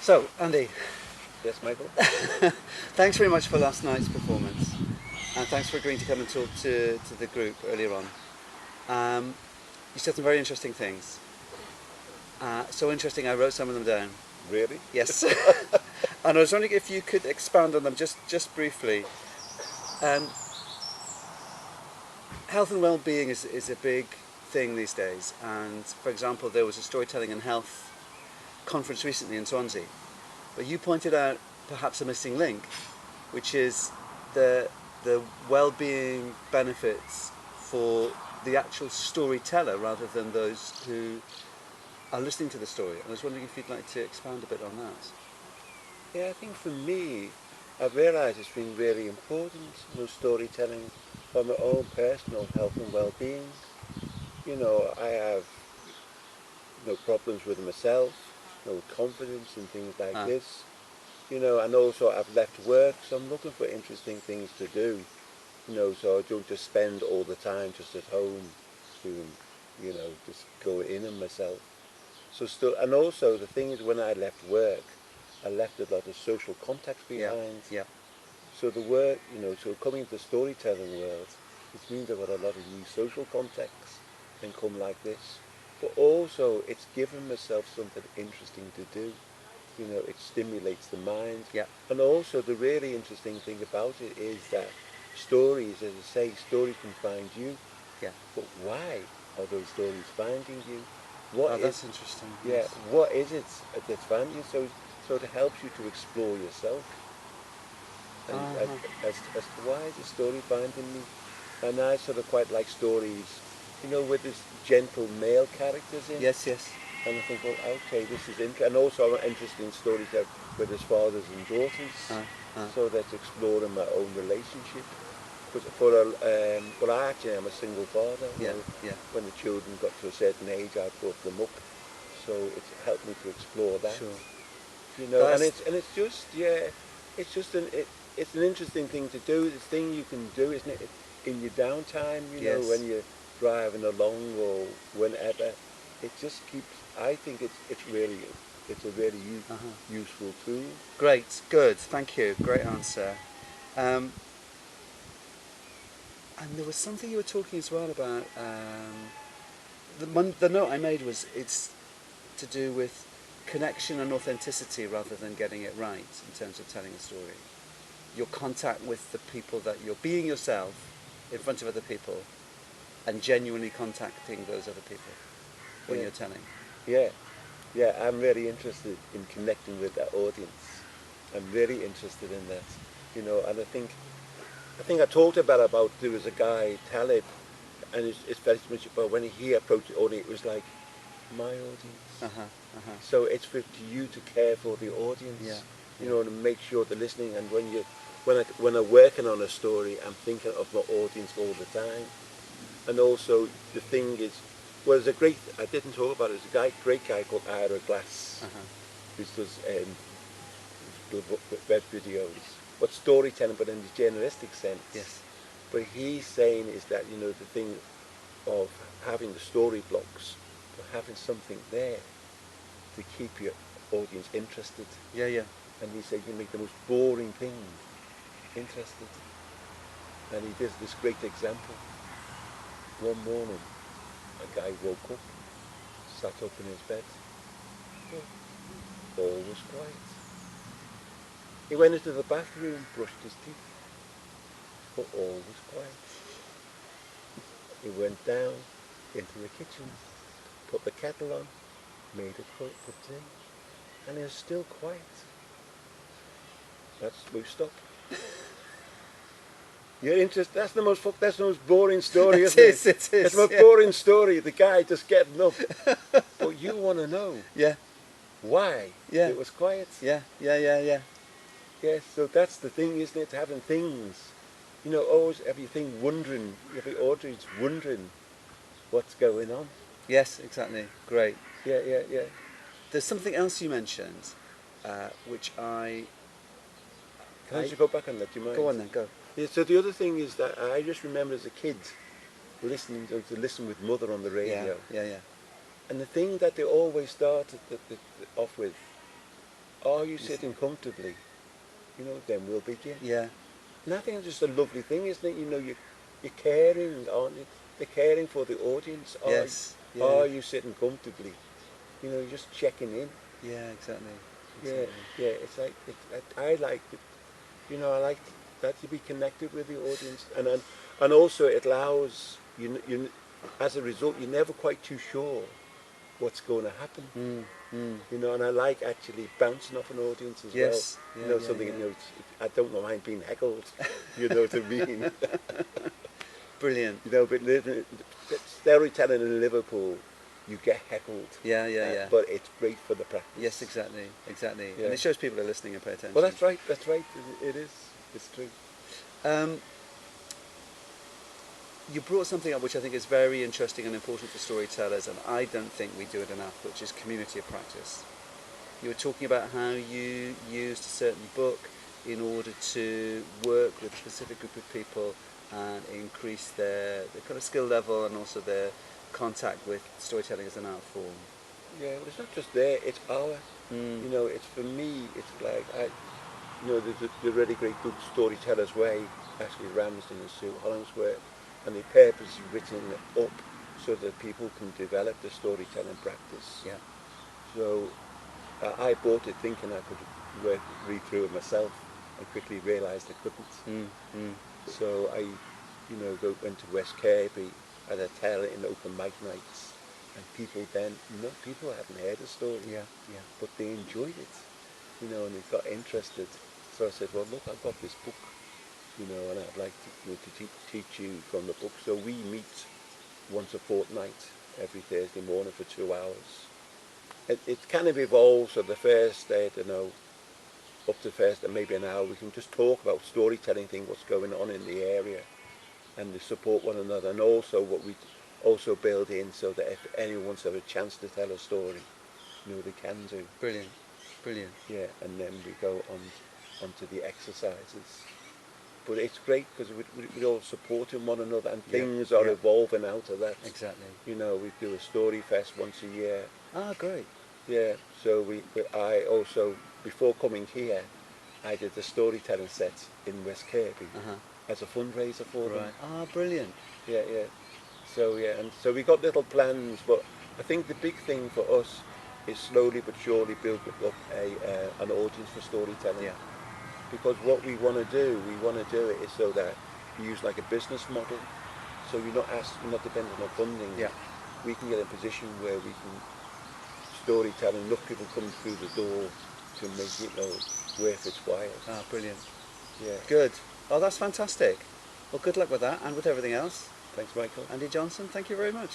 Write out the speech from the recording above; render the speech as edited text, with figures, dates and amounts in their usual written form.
So, Andy, Yes, Michael? thanks very much for last night's performance, and thanks for agreeing to come and talk to the group earlier on. You said some very interesting things. So interesting, I wrote some of them down. Really? Yes. And I was wondering if you could expand on them just briefly. Health and well-being is a big thing these days, and for example, there was a storytelling and health conference recently in Swansea, but you pointed out perhaps a missing link, which is the well-being benefits for the actual storyteller rather than those who are listening to the story. I was wondering if you'd like to expand a bit on that. Yeah, I think for me, I've realised it's been really important, storytelling for my own personal health and well-being. I have no problems with myself, no confidence and things like this. And also I've left work, so I'm looking for interesting things to do. So I don't just spend all the time just at home doing, just going in on myself. And also the thing is, when I left work, I left a lot of social contacts behind. Yeah. So the work, so coming into the storytelling world, it means I've got a lot of new social contacts and come like this. But also it's given myself something interesting to do. It stimulates the mind. Yeah. And also the really interesting thing about it is that stories, as I say, stories can find you. Yeah. But why are those stories finding you? That's interesting. Yeah, Yes. what is it that's finding you? So it helps you to explore yourself. And as to why is the story finding me? And I sort of quite like stories, with this gentle male characters in. Yes. And I think, well, okay, this is interesting. And also I'm interested in stories that with his fathers and daughters. So that's exploring my own relationship. But I actually am a single father. Yeah. When the children got to a certain age, I brought them up. So it's helped me to explore that. Sure. It's an interesting thing to do. It's a thing you can do, isn't it? In your downtime, Yes. when you're driving along or whenever. It just keeps. I think it's a really useful tool. Great. Good. Thank you. Great answer. And there was something you were talking as well about. The note I made was it's to do with connection and authenticity rather than getting it right in terms of telling a story. Your contact with the people, that you're being yourself in front of other people and genuinely contacting those other people when you're telling. Yeah, I'm really interested in connecting with that audience. I'm really interested in that, and I think I talked about there was a guy, Talib, and it's very much about when he approached the audience, it was like, my audience. So it's for you to care for the audience, and make sure they're listening. And when I'm working on a story, I'm thinking of my audience all the time. And also the thing is, I didn't talk about it, there's a great guy called Ira Glass, who does web videos, but storytelling, but in the generalistic sense. Yes. But he's saying is that, the thing of having the story blocks, but having something there to keep your audience interested. Yeah. And he said you make the most boring thing interested. And he gives this great example. One morning, a guy woke up, sat up in his bed, all was quiet. He went into the bathroom, brushed his teeth, but all was quiet. He went down into the kitchen, put the kettle on, made a cup of tea, and it was still quiet. We've stopped. You're interested? That's the most boring story, isn't it? It is. It's the most boring story. The guy just getting up, but you want to know. Yeah. Why? Yeah. It was quiet. Yeah. Yes. So that's the thing, isn't it? Having things. Always everything wondering. Every audience wondering what's going on. Yes, exactly. Great. Yeah. There's something else you mentioned, which Can I just go back on that? Do you mind? Go on then. Go. Yeah. So the other thing is that I just remember as a kid listening to listen with mother on the radio. Yeah. And the thing that they always started off with, Are you sitting comfortably? You know, then we'll begin. Yeah. And I think it's just a lovely thing, isn't it? You know, you're caring, aren't you? They're caring for the audience. Yes. Yeah. Are you sitting comfortably? You know, you're just checking in. Yeah. Exactly. Yeah, yeah. It's like I like it. You know, I like that to be connected with the audience, and also it allows you. As a result, you're never quite too sure what's going to happen. You know, and I like actually bouncing off an audience as well. Yes. Yeah, You know, yeah, something. yeah. You know, I don't know mind being heckled. You know what I mean? Brilliant. You know, but storytelling in Liverpool, you get heckled. Yeah. Yeah. Yeah. But it's great for the practice. Yes. Exactly. Exactly. Yeah. And it shows people are listening and pay attention. Well, that's right. That's right. It is. It's true. You brought something up which I think is very interesting and important for storytellers, and I don't think we do it enough, which is community of practice. You were talking about how you used a certain book in order to work with a specific group of people and increase their kind of skill level and also their contact with storytelling as an art form. Yeah, well, it's not just there, it's our. You know, it's for me, it's like, you know, there's the really great book, Storyteller's Way, actually Ramsden and Sue Hollingsworth, and they purposely written it up so that people can develop the storytelling practice. Yeah. So I bought it thinking I could read through it myself and quickly realised I couldn't. So I, you know, went to West Kirby and I tell it in open mic nights. And people then, you know, people hadn't heard the story, but they enjoyed it, you know, and they got interested. So I said, well, look, I've got this book, you know, and I'd like to, you know, to teach you from the book. So we meet once a fortnight, every Thursday morning for 2 hours. It kind of evolves. So the first, I don't know, up to first and maybe an hour, we can just talk about storytelling thing, what's going on in the area, and they support one another, and also what we also build in so that if anyone wants to have a chance to tell a story, you know, they can do. Brilliant. Brilliant. Yeah, and then we go onto the exercises. But it's great because we're all supporting one another, and things are evolving out of that. Exactly. You know, we do a story fest once a year. Ah, great. Yeah, so I also, before coming here, I did the storytelling set in West Kirby as a fundraiser for them. Right. Ah, brilliant. Yeah, yeah. So yeah, and so we got little plans, but I think the big thing for us is slowly but surely building up an audience for storytelling. Yeah. Because what we want to do it is so that we use like a business model. So you're not dependent on funding. Yeah. We can get in a position where we can storytell and enough people come through the door to make it, you know, worth its while. Ah, brilliant. Yeah. Good. Oh, that's fantastic. Well, good luck with that and with everything else. Thanks, Michael. Andy Johnson, thank you very much.